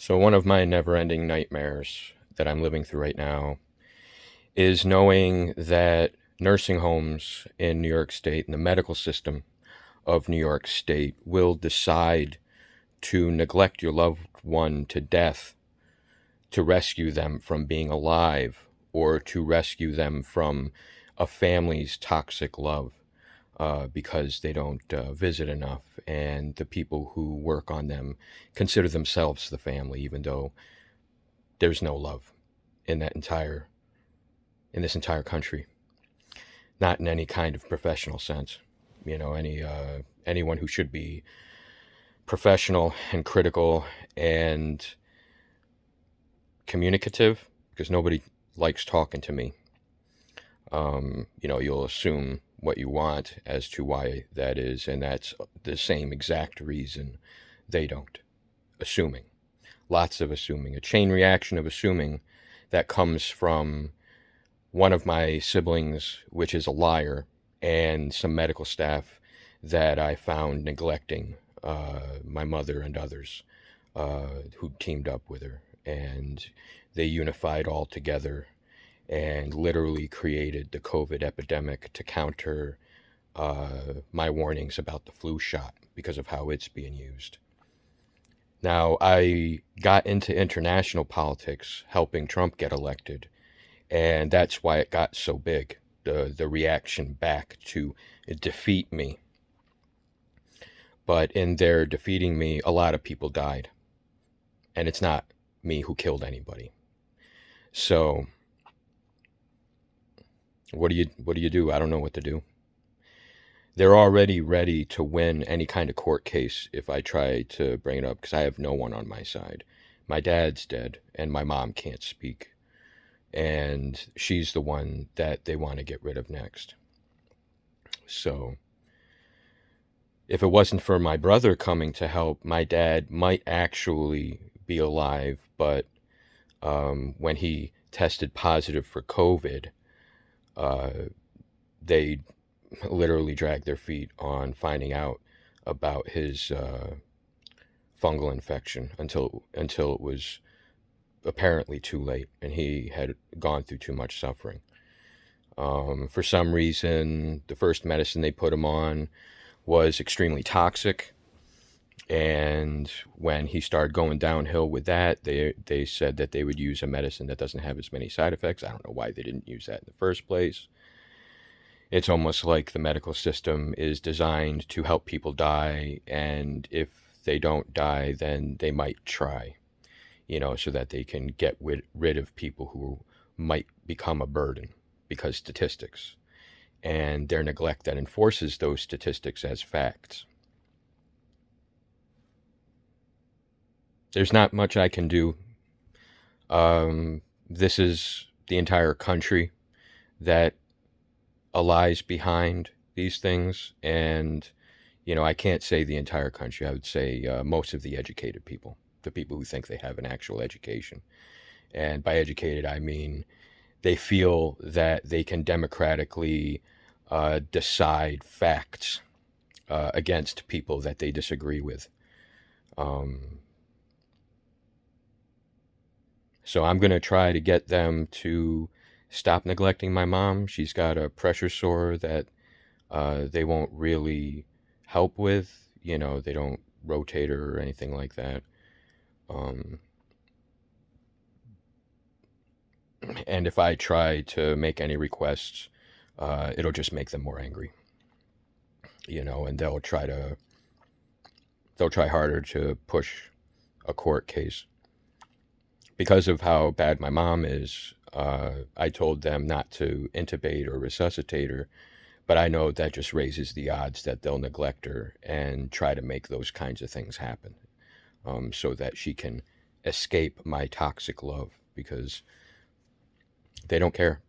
So, one of my never ending nightmares that I'm living through right now is knowing that nursing homes in New York State and the medical system of New York State will decide to neglect your loved one to death to rescue them from being alive or to rescue them from a family's toxic love because they don't visit enough, and the people who work on them consider themselves the family, even though there's no love in this entire country, not in any kind of professional sense. Anyone who should be professional and critical and communicative, because nobody likes talking to me. You'll assume what you want as to why that is, and that's the same exact reason they don't. Assuming. Lots of assuming. A chain reaction of assuming that comes from one of my siblings, which is a liar, and some medical staff that I found neglecting my mother and others who teamed up with her. And they unified all together and literally created the COVID epidemic to counter my warnings about the flu shot because of how it's being used. Now, I got into international politics helping Trump get elected, and that's why it got so big, the reaction back to defeat me. But in their defeating me, a lot of people died, and it's not me who killed anybody. So what do you do? I don't know what to do. They're already ready to win any kind of court case if I try to bring it up, because I have no one on my side. My dad's dead, and my mom can't speak, and she's the one that they want to get rid of next. So if it wasn't for my brother coming to help, my dad might actually be alive, but when he tested positive for COVID, they literally dragged their feet on finding out about his fungal infection until it was apparently too late, and he had gone through too much suffering. For some reason, the first medicine they put him on was extremely toxic, and when he started going downhill with that, they said that they would use a medicine that doesn't have as many side effects. I don't know why they didn't use that in the first place. It's almost like the medical system is designed to help people die, and if they don't die, then they might try, so that they can get rid of people who might become a burden because statistics, and their neglect that enforces those statistics as facts. There's not much I can do. This is the entire country that lies behind these things, and I can't say the entire country. I would say most of the educated people, the people who think they have an actual education. And by educated, I mean they feel that they can democratically decide facts against people that they disagree with. So I'm going to try to get them to stop neglecting my mom. She's got a pressure sore that they won't really help with. They don't rotate her or anything like that. And if I try to make any requests, it'll just make them more angry. And they'll try harder to push a court case. Because of how bad my mom is, I told them not to intubate or resuscitate her, but I know that just raises the odds that they'll neglect her and try to make those kinds of things happen, so that she can escape my toxic love, because they don't care.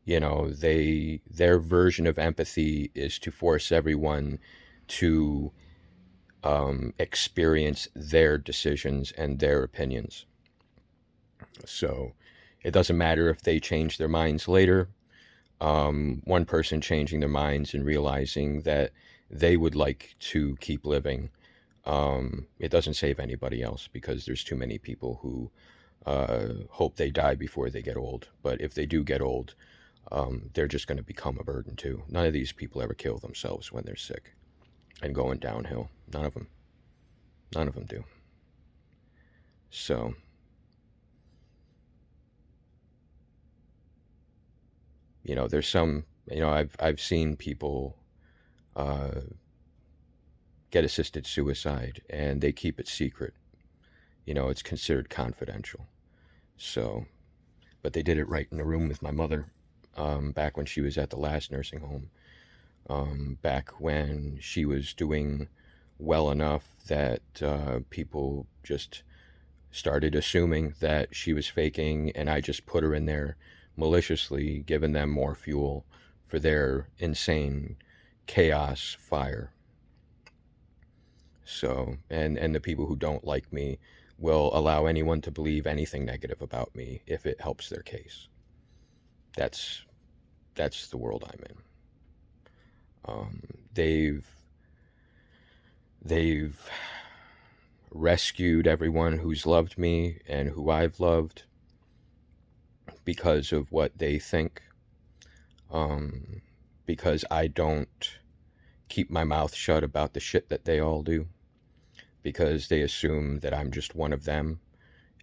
Their version of empathy is to force everyone to experience their decisions and their opinions. So it doesn't matter if they change their minds later. One person changing their minds and realizing that they would like to keep living It doesn't save anybody else because there's too many people who hope they die before they get old. But if they do get old, they're just going to become a burden too. None of these people ever kill themselves when they're sick and going downhill. None of them. None of them do. So, there's some, I've seen people uh, get assisted suicide and they keep it secret. It's considered confidential. So, but they did it right in the room with my mother, back when she was at the last nursing home, back when she was doing well enough that people just started assuming that she was faking, and I just put her in there maliciously, giving them more fuel for their insane chaos fire. So, and the people who don't like me will allow anyone to believe anything negative about me if it helps their case. That's the world I'm in. They've rescued everyone who's loved me and who I've loved because of what they think. Because I don't keep my mouth shut about the shit that they all do. Because they assume that I'm just one of them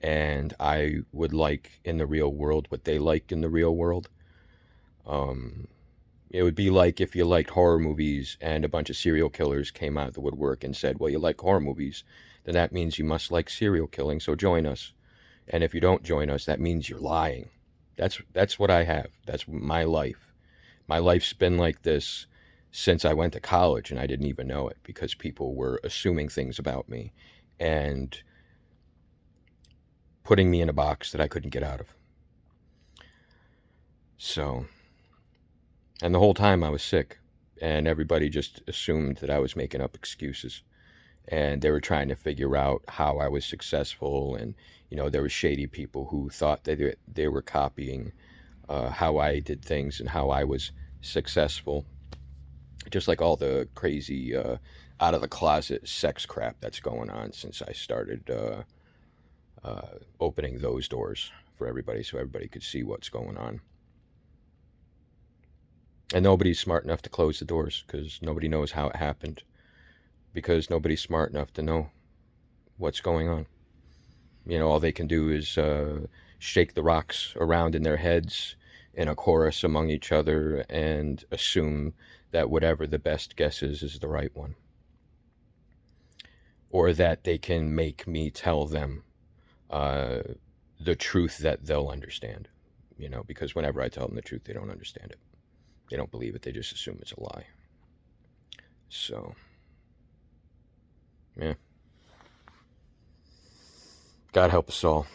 and I would like in the real world what they like in the real world. It would be like if you liked horror movies and a bunch of serial killers came out of the woodwork and said, well, you like horror movies, then that means you must like serial killing, so join us. And if you don't join us, that means you're lying. That's what I have. That's my life. My life's been like this since I went to college, and I didn't even know it because people were assuming things about me and putting me in a box that I couldn't get out of. So, and the whole time I was sick, and everybody just assumed that I was making up excuses. And they were trying to figure out how I was successful. And, there were shady people who thought that they were copying how I did things and how I was successful. Just like all the crazy out of the closet sex crap that's going on since I started opening those doors for everybody so everybody could see what's going on. And nobody's smart enough to close the doors because nobody knows how it happened. Because nobody's smart enough to know what's going on. All they can do is shake the rocks around in their heads in a chorus among each other and assume that whatever the best guess is the right one. Or that they can make me tell them the truth that they'll understand. Because whenever I tell them the truth, they don't understand it. They don't believe it. They just assume it's a lie. So, yeah. God help us all.